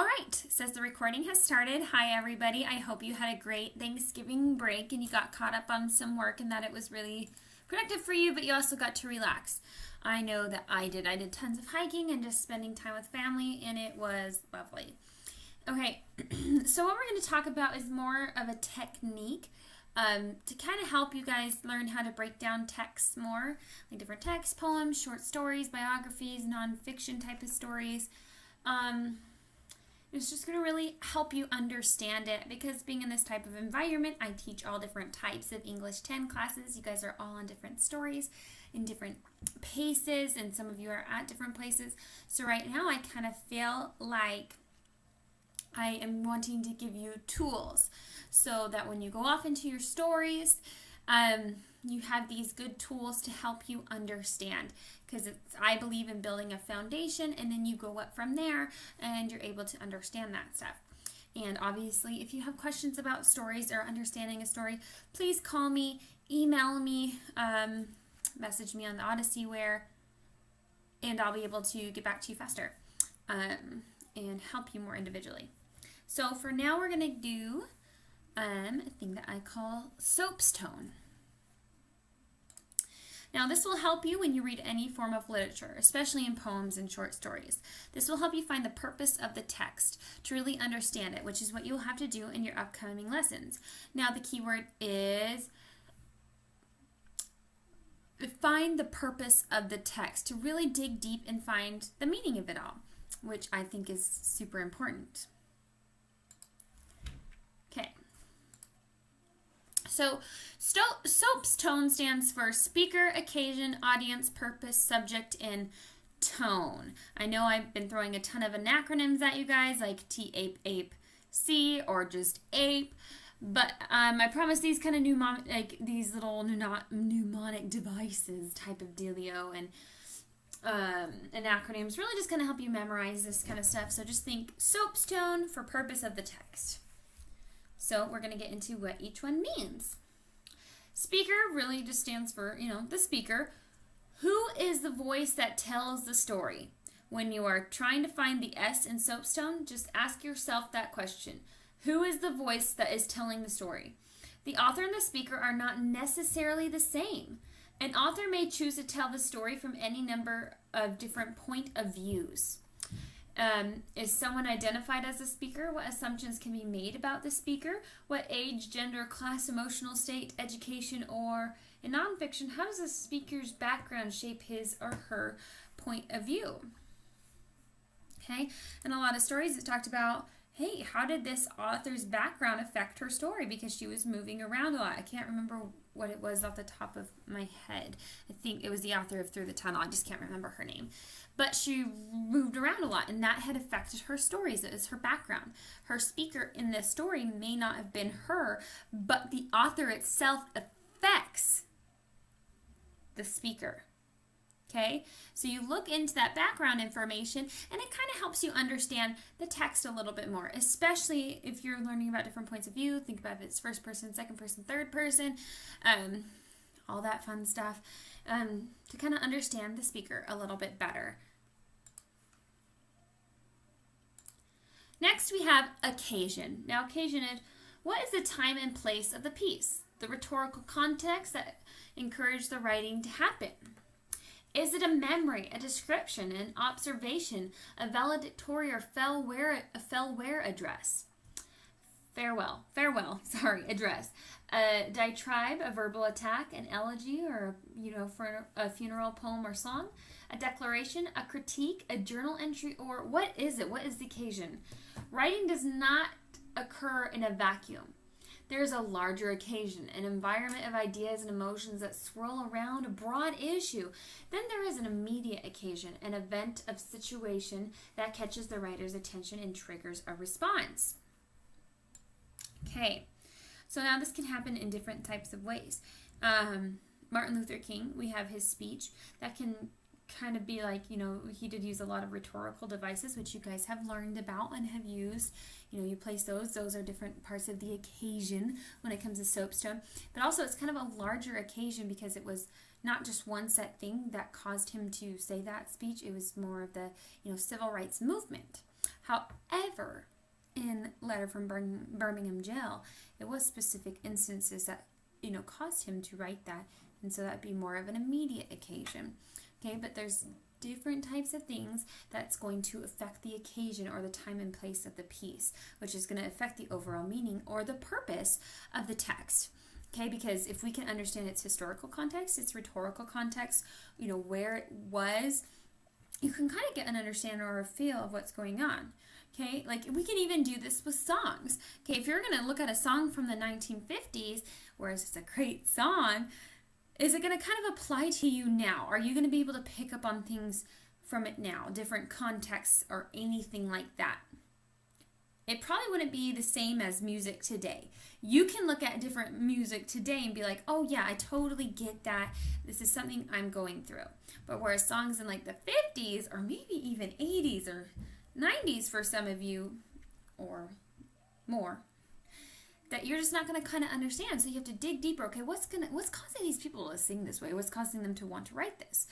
All right, says the recording has started. Hi, everybody. I hope you had a great Thanksgiving break and you got caught up on some work and that it was really productive for you, but you also got to relax. I know that I did. I did tons of hiking and just spending time with family, and it was lovely. Okay, so what we're going to talk about is more of a technique to kind of help you guys learn how to break down texts more, like different texts, poems, short stories, biographies, nonfiction type of stories. It's just going to really help you understand it, because being in this type of environment, I teach all different types of English 10 classes. You guys are all on different stories in different paces, and some of you are at different places. So right now I kind of feel like I am wanting to give you tools so that when you go off into your stories, you have these good tools to help you understand, because I believe in building a foundation, and then you go up from there and you're able to understand that stuff. And obviously, if you have questions about stories or understanding a story, please call me, email me, message me on the Odysseyware, and I'll be able to get back to you faster and help you more individually. So for now, we're going to do a thing that I call CopyPaste. Now, this will help you when you read any form of literature, especially in poems and short stories. This will help you find the purpose of the text to really understand it, which is what you'll have to do in your upcoming lessons. Now, the key word is find the purpose of the text, to really dig deep and find the meaning of it all, which I think is super important. Okay. So, SOAPSTone stands for speaker, occasion, audience, purpose, subject, and tone. I know I've been throwing a ton of acronyms at you guys, like T-APE-C or just APE, but I promise these kind of these little mnemonic devices type of dealio and acronyms really just going to help you memorize this kind of stuff. So just think SOAPSTone for purpose of the text. So we're going to get into what each one means. Speaker really just stands for, the speaker. Who is the voice that tells the story? When you are trying to find the S in SOAPSTone, just ask yourself that question. Who is the voice that is telling the story? The author and the speaker are not necessarily the same. An author may choose to tell the story from any number of different point of views. Is someone identified as a speaker? What assumptions can be made about the speaker? What age, gender, class, emotional state, education, or in nonfiction, how does the speaker's background shape his or her point of view? Okay, in a lot of stories it talked about, hey, how did this author's background affect her story? Because she was moving around a lot. I can't remember what it was off the top of my head. I think it was the author of Through the Tunnel. I just can't remember her name. But she moved around a lot, and that had affected her stories. It was her background. Her speaker in this story may not have been her, but the author itself affects the speaker. Okay, so you look into that background information, and it kind of helps you understand the text a little bit more, especially if you're learning about different points of view. Think about if it's first person, second person, third person, all that fun stuff, to kind of understand the speaker a little bit better. Next, we have occasion. Now, occasion is, what is the time and place of the piece? The rhetorical context that encouraged the writing to happen. Is it a memory, a description, an observation, a valedictory or farewell address? Address. A diatribe, a verbal attack, an elegy, or, for a funeral poem or song, a declaration, a critique, a journal entry, or what is it? What is the occasion? Writing does not occur in a vacuum. There is a larger occasion, an environment of ideas and emotions that swirl around a broad issue. Then there is an immediate occasion, an event of situation that catches the writer's attention and triggers a response. Okay, so now this can happen in different types of ways. Martin Luther King, we have his speech that can kind of be like, he did use a lot of rhetorical devices, which you guys have learned about and have used. You place those. Those are different parts of the occasion when it comes to SOAPSTone. But also it's kind of a larger occasion because it was not just one set thing that caused him to say that speech. It was more of the, civil rights movement. However, in Letter from Birmingham Jail, it was specific instances that, caused him to write that, and so that'd be more of an immediate occasion. Okay, but there's different types of things that's going to affect the occasion or the time and place of the piece, which is going to affect the overall meaning or the purpose of the text. Okay, because if we can understand its historical context, its rhetorical context, where it was, you can kind of get an understanding or a feel of what's going on. Okay, like we can even do this with songs. Okay, if you're going to look at a song from the 1950s, whereas it's a great song, is it going to kind of apply to you now? Are you going to be able to pick up on things from it now, different contexts or anything like that? It probably wouldn't be the same as music today. You can look at different music today and be like, oh yeah, I totally get that. This is something I'm going through. But whereas songs in like the 50s or maybe even 80s or 90s for some of you or more, that you're just not going to kind of understand. So you have to dig deeper. Okay, what's causing these people to sing this way? What's causing them to want to write this?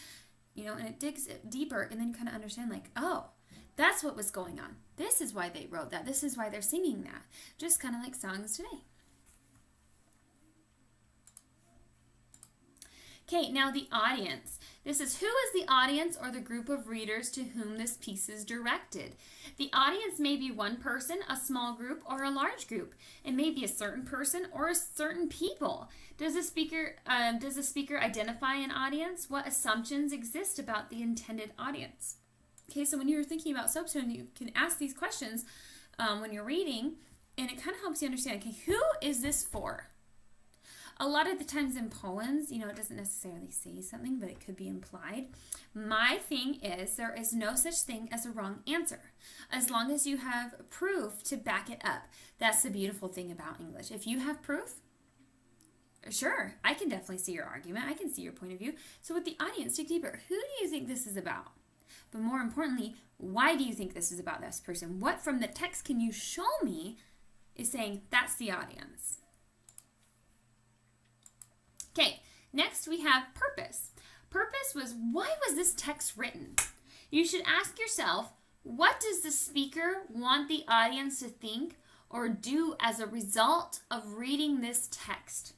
And it digs deeper, and then you kind of understand like, oh, that's what was going on. This is why they wrote that. This is why they're singing that. Just kind of like songs today. Okay, now the audience. This is who is the audience or the group of readers to whom this piece is directed. The audience may be one person, a small group, or a large group. It may be a certain person or a certain people. Does the speaker identify an audience? What assumptions exist about the intended audience? Okay, so when you're thinking about SOAPSTone, you can ask these questions when you're reading, and it kind of helps you understand, okay, who is this for? A lot of the times in poems, it doesn't necessarily say something, but it could be implied. My thing is there is no such thing as a wrong answer, as long as you have proof to back it up. That's the beautiful thing about English. If you have proof, sure, I can definitely see your argument. I can see your point of view. So with the audience, dig deeper. Who do you think this is about? But more importantly, why do you think this is about this person? What from the text can you show me is saying that's the audience? Okay, next we have purpose. Purpose was, why was this text written? You should ask yourself, what does the speaker want the audience to think or do as a result of reading this text?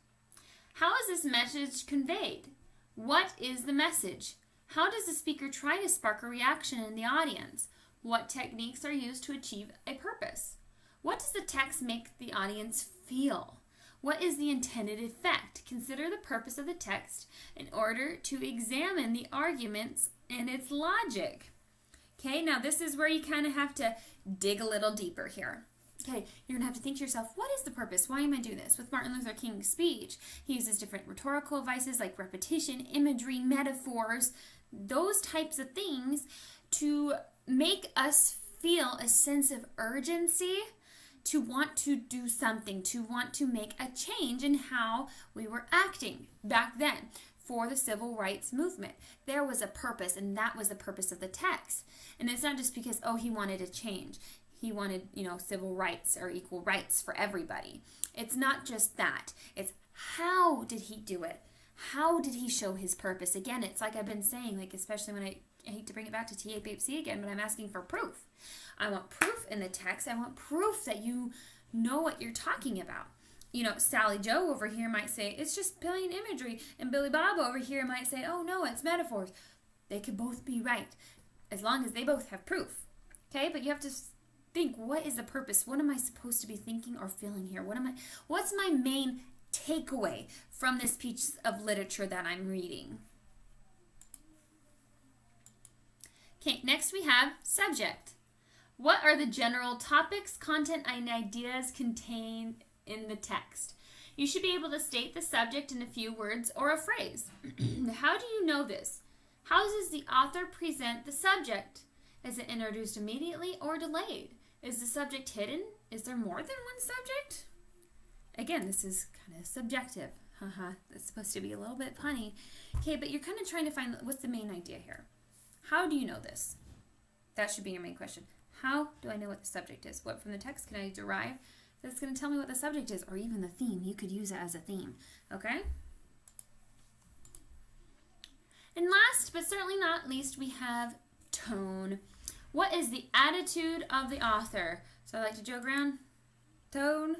How is this message conveyed? What is the message? How does the speaker try to spark a reaction in the audience? What techniques are used to achieve a purpose? What does the text make the audience feel? What is the intended effect? Consider the purpose of the text in order to examine the arguments and its logic. Okay, now this is where you kind of have to dig a little deeper here. Okay, you're going to have to think to yourself, what is the purpose? Why am I doing this? With Martin Luther King's speech, he uses different rhetorical devices like repetition, imagery, metaphors, those types of things to make us feel a sense of urgency to want to do something, to want to make a change in how we were acting back then for the civil rights movement. There was a purpose, and that was the purpose of the text. And it's not just because, he wanted a change. He wanted, civil rights or equal rights for everybody. It's not just that. It's how did he do it? How did he show his purpose? Again, it's like I've been saying, like especially when I hate to bring it back to TAPC again, but I'm asking for proof. I want proof in the text. I want proof that you know what you're talking about. Sally Joe over here might say, it's just plain imagery. And Billy Bob over here might say, oh no, it's metaphors. They could both be right, as long as they both have proof. Okay, but you have to think, what is the purpose? What am I supposed to be thinking or feeling here? What's my main takeaway from this piece of literature that I'm reading? Okay, next we have subject. What are the general topics, content, and ideas contained in the text? You should be able to state the subject in a few words or a phrase. How do you know this? How does the author present the subject? Is it introduced immediately or delayed? Is the subject hidden? Is there more than one subject? Again, this is kind of subjective. It's supposed to be a little bit punny. Okay, but you're kind of trying to find what's the main idea here. How do you know this? That should be your main question. How do I know what the subject is? What from the text can I derive that's going to tell me what the subject is, or even the theme? You could use it as a theme, okay? And last, but certainly not least, we have tone. What is the attitude of the author? So I like to joke around. Tone,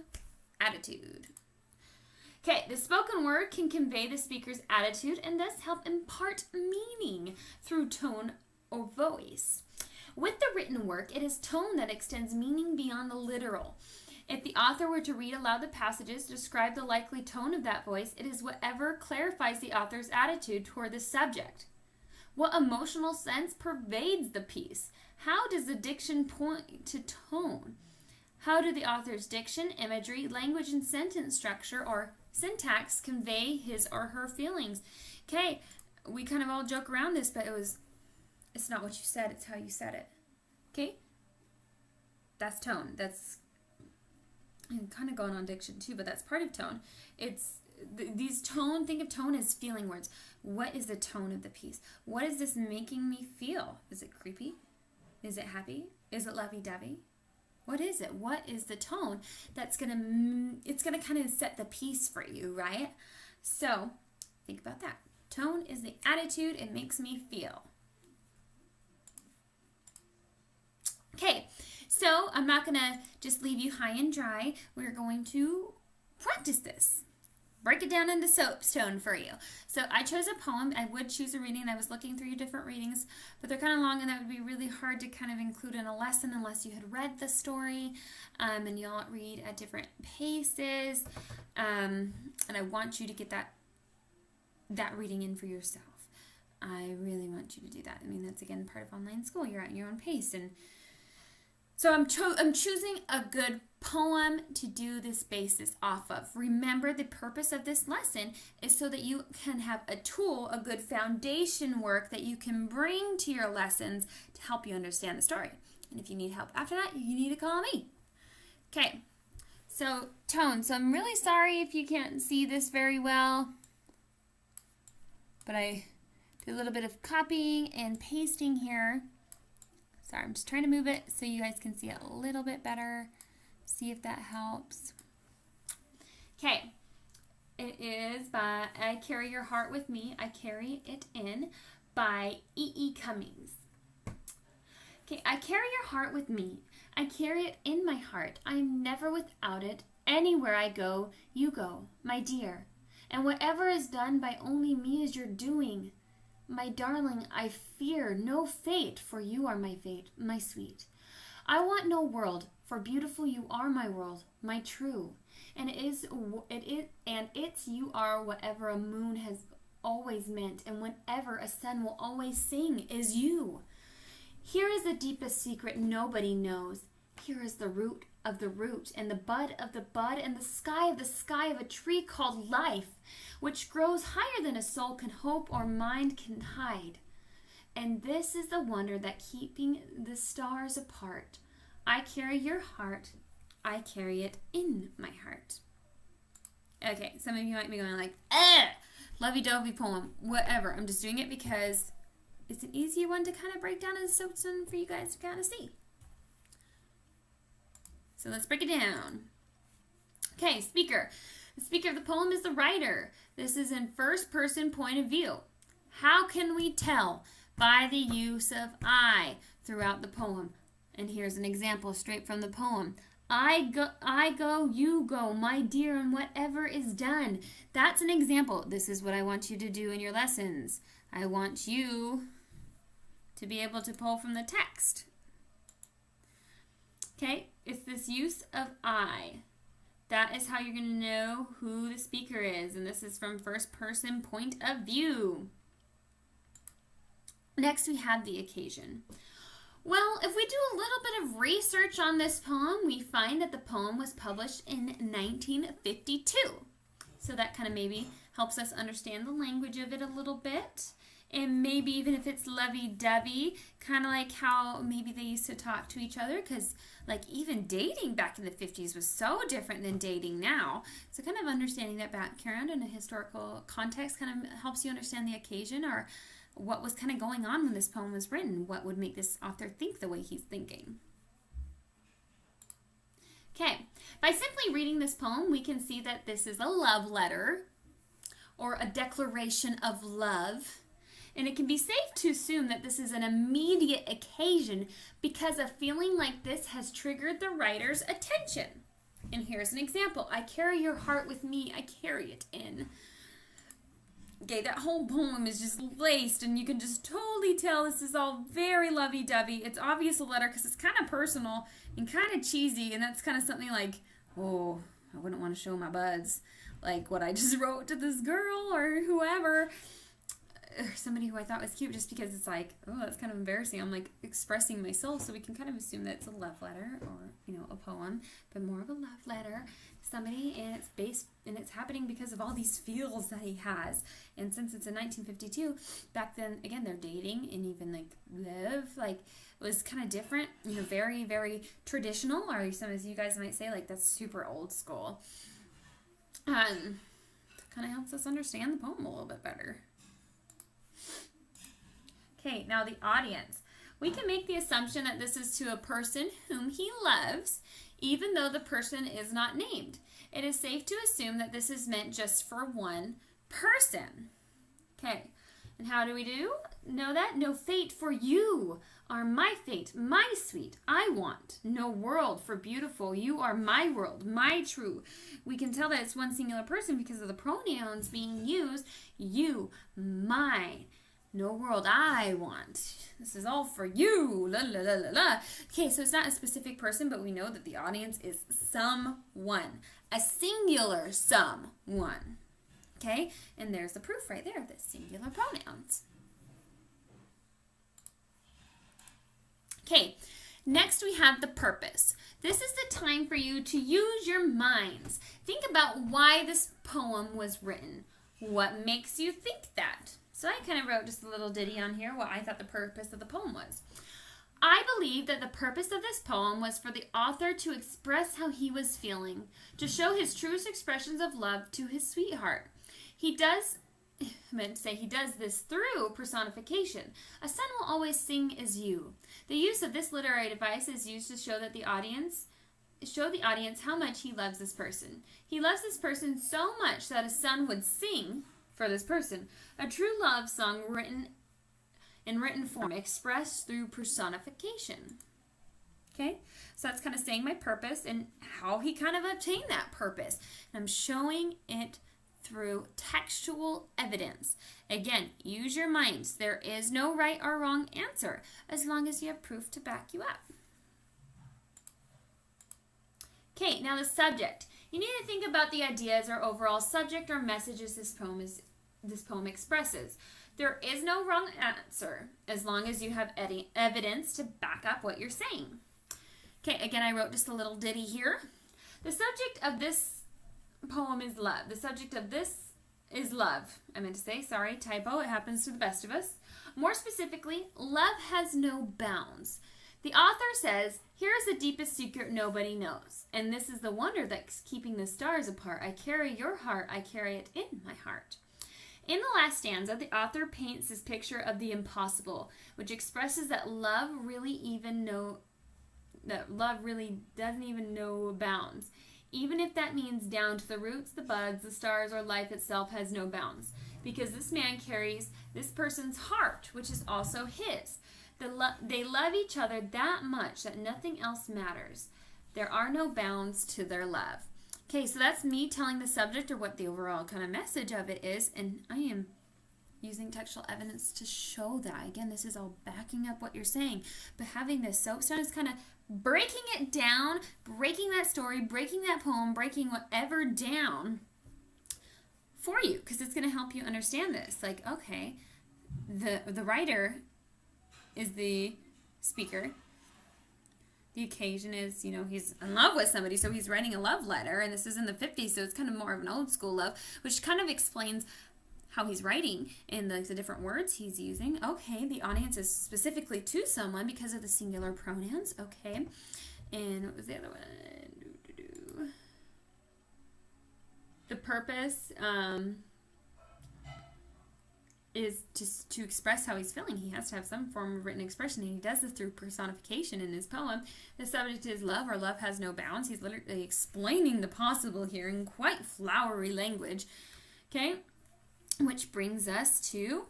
attitude. Okay, the spoken word can convey the speaker's attitude and thus help impart meaning through tone or voice. With the written work, it is tone that extends meaning beyond the literal. If the author were to read aloud the passages, describe the likely tone of that voice, it is whatever clarifies the author's attitude toward the subject. What emotional sense pervades the piece? How does the diction point to tone? How do the author's diction, imagery, language, and sentence structure or syntax convey his or her feelings? Okay, we kind of all joke around this, but it's not what you said, it's how you said it. Okay? That's tone. That's kind of going on diction too, but that's part of tone. It's these tone, think of tone as feeling words. What is the tone of the piece? What is this making me feel? Is it creepy? Is it happy? Is it lovey-dovey? What is it? What is the tone that's it's gonna kind of set the piece for you, right? So think about that. Tone is the attitude it makes me feel. Okay, so I'm not gonna just leave you high and dry. We're going to practice this. Break it down into soapstone for you. So I chose a poem. I would choose a reading. I was looking through different readings, but they're kind of long and that would be really hard to kind of include in a lesson unless you had read the story and you all read at different paces. And I want you to get that reading in for yourself. I really want you to do that. I mean, that's again part of online school. You're at your own pace. And so I'm choosing a good poem to do this basis off of. Remember, the purpose of this lesson is so that you can have a tool, a good foundation work that you can bring to your lessons to help you understand the story. And if you need help after that, you need to call me. Okay, so tone. So I'm really sorry if you can't see this very well, but I did a little bit of copying and pasting here. Sorry, I'm just trying to move it so you guys can see it a little bit better. See if that helps. Okay, it is by I Carry Your Heart With Me, I Carry It In by E.E. Cummings. Okay, I carry your heart with me. I carry it in my heart. I am never without it. Anywhere I go, you go, my dear. And whatever is done by only me is your doing. My darling, I fear no fate, for you are my fate, my sweet. I want no world, for beautiful you are my world, my true. And it's you are whatever a moon has always meant, and whenever a sun will always sing is you. Here is the deepest secret nobody knows. Here is the root of the root, and the bud of the bud, and the sky of a tree called life, which grows higher than a soul can hope or mind can hide. And this is the wonder that keeping the stars apart. I carry your heart, I carry it in my heart. Okay, some of you might be going like, lovey-dovey poem, whatever. I'm just doing it because it's an easier one to kind of break down as soapstone for you guys to kind of see. So let's break it down. Okay, speaker. The speaker of the poem is the writer. This is in first person point of view. How can we tell? By the use of I throughout the poem. And here's an example straight from the poem. I go, you go, my dear, and whatever is done. That's an example. This is what I want you to do in your lessons. I want you to be able to pull from the text. Okay, it's this use of I. That is how you're going to know who the speaker is. And this is from first person point of view. Next, we have the occasion. Well, if we do a little bit of research on this poem, we find that the poem was published in 1952. So that kind of maybe helps us understand the language of it a little bit. And maybe even if it's lovey-dovey, kind of like how maybe they used to talk to each other, because like even dating back in the 50s was so different than dating now. So kind of understanding that background in a historical context kind of helps you understand the occasion or what was kind of going on when this poem was written. What would make this author think the way he's thinking? Okay, by simply reading this poem, we can see that this is a love letter or a declaration of love. And it can be safe to assume that this is an immediate occasion because a feeling like this has triggered the writer's attention. And here's an example. I carry your heart with me. I carry it in. Okay, that whole poem is just laced, and you can just totally tell this is all very lovey-dovey. It's obvious a letter because it's kind of personal and kind of cheesy, and that's kind of something like, oh, I wouldn't want to show my buds like what I just wrote to this girl or whoever, or somebody who I thought was cute, just because it's like, oh, that's kind of embarrassing. I'm like expressing myself, so we can kind of assume that it's a love letter or, you know, a poem, but more of a love letter. Somebody, and it's based, and it's happening because of all these feels that he has. And since it's in 1952, back then, again, they're dating, and even like love, like, was kind of different, you know, very, very traditional, or some of you guys might say, like, that's super old school. Kind of helps us understand the poem a little bit better. Okay, now the audience. We can make the assumption that this is to a person whom he loves, even though the person is not named. It is safe to assume that this is meant just for one person. Okay, and how do we know that? No fate for you are my fate, my sweet, I want. No world for beautiful, you are my world, my true. We can tell that it's one singular person because of the pronouns being used. You, mine. No world I want. This is all for you. La la la la la. Okay, so it's not a specific person, but we know that the audience is someone. A singular someone. Okay, and there's the proof right there, the singular pronouns. Okay, next we have the purpose. This is the time for you to use your minds. Think about why this poem was written. What makes you think that? So I kind of wrote just a little ditty on here what I thought the purpose of the poem was. I believe that the purpose of this poem was for the author to express how he was feeling, to show his truest expressions of love to his sweetheart. He does this through personification. A son will always sing as you. The use of this literary device is used to show the audience how much he loves this person. He loves this person so much that a son would sing for this person. A true love song written in written form, expressed through personification. Okay, so that's kind of saying my purpose and how he kind of obtained that purpose. And I'm showing it through textual evidence. Again, use your minds. There is no right or wrong answer as long as you have proof to back you up. Okay, now the subject. You need to think about the ideas or overall subject or messages this poem expresses. There is no wrong answer as long as you have evidence to back up what you're saying. Okay, again, I wrote just a little ditty here. The subject of this poem is love. The subject of this is love. I meant to say, sorry, typo. It happens to the best of us. More specifically, love has no bounds. The author says, here is the deepest secret nobody knows. And this is the wonder that's keeping the stars apart. I carry your heart. I carry it in my heart. In the last stanza, the author paints this picture of the impossible, which expresses that love really doesn't even know bounds. Even if that means down to the roots, the buds, the stars, or life itself has no bounds. Because this man carries this person's heart, which is also his. They love each other that much that nothing else matters. There are no bounds to their love. Okay, so that's me telling the subject or what the overall kind of message of it is, and I am using textual evidence to show that. Again, this is all backing up what you're saying, but having this soapstone is kind of breaking it down, breaking that story, breaking that poem, breaking whatever down for you, because it's going to help you understand this. Like, okay, the writer is the speaker. The occasion is, you know, he's in love with somebody, so he's writing a love letter, and this is in the 50s, so it's kind of more of an old school love, which kind of explains how he's writing and the different words he's using. Okay, the audience is specifically to someone because of the singular pronouns. Okay, and what was the other one? The purpose is just to express how he's feeling. He has to have some form of written expression, and he does this through personification in his poem. The subject is love, or love has no bounds. He's literally explaining the possible here in quite flowery language. Okay, which brings us to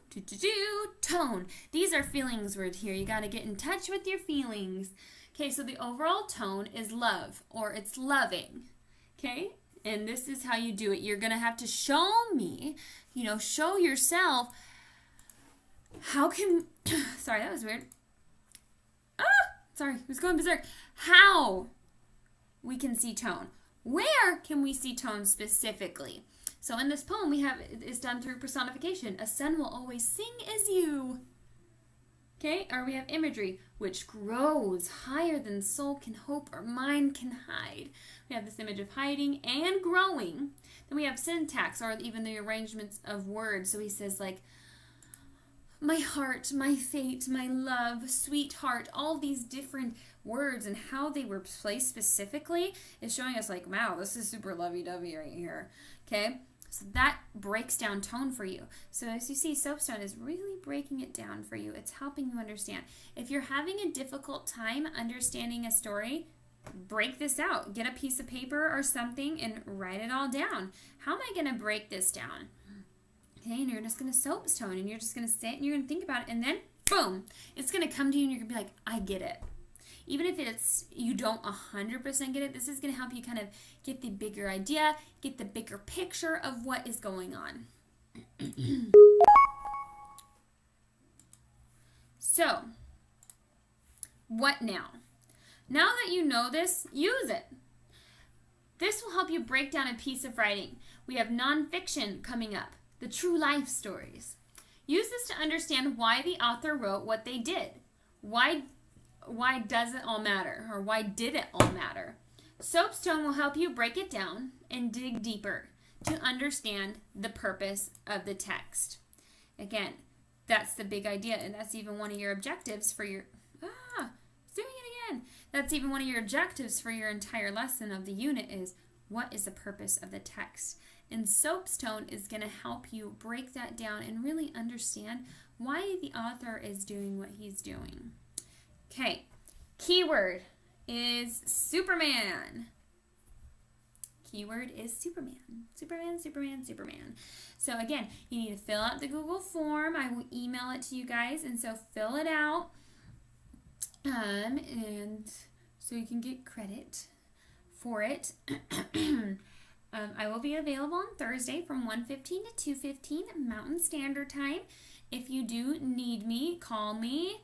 tone. These are feelings words here. You got to get in touch with your feelings. Okay, so the overall tone is love, or it's loving. Okay, and this is how you do it. You're going to have to show me, show yourself. How can, sorry, that was weird. Sorry, I was going berserk. How we can see tone. Where can we see tone specifically? So in this poem, it's done through personification. A sun will always sing as you. Okay, or we have imagery, which grows higher than soul can hope or mind can hide. We have this image of hiding and growing. Then we have syntax, or even the arrangements of words. So he says like, my heart, my fate, my love, sweetheart, all these different words and how they were placed specifically is showing us like, wow, this is super lovey-dovey right here. Okay, so that breaks down tone for you. So as you see, Soapstone is really breaking it down for you. It's helping you understand. If you're having a difficult time understanding a story, break this out. Get a piece of paper or something and write it all down. How am I going to break this down? Okay, and you're just going to Soapstone, and you're just going to sit and you're going to think about it, and then, boom, it's going to come to you, and you're going to be like, I get it. Even if you don't 100% get it, this is going to help you kind of get the bigger idea, get the bigger picture of what is going on. So, what now? Now that you know this, use it. This will help you break down a piece of writing. We have nonfiction coming up. The true life stories. Use this to understand why the author wrote what they did. Why does it all matter? Or why did it all matter? Soapstone will help you break it down and dig deeper to understand the purpose of the text. Again, that's the big idea, and that's even one of your objectives for your... doing it again. That's even one of your objectives for your entire lesson of the unit is, what is the purpose of the text? And Soapstone is going to help you break that down and really understand why the author is doing what he's doing. Okay, keyword is Superman. Keyword is Superman. Superman, Superman, Superman. So again, you need to fill out the Google form. I will email it to you guys, and so fill it out, and so you can get credit for it. I will be available on Thursday from 1:15 to 2:15 Mountain Standard Time. If you do need me, call me,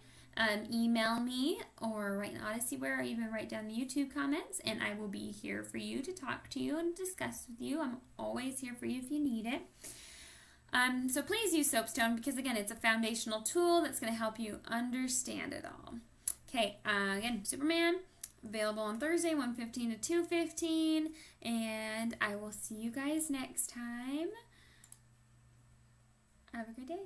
email me, or write an Odyssey where, or even write down the YouTube comments, and I will be here for you to talk to you and discuss with you. I'm always here for you if you need it. So please use Soapstone because, again, it's a foundational tool that's going to help you understand it all. Okay, again, Superman. Available on Thursday, 1:15 to 2:15, and I will see you guys next time. Have a good day.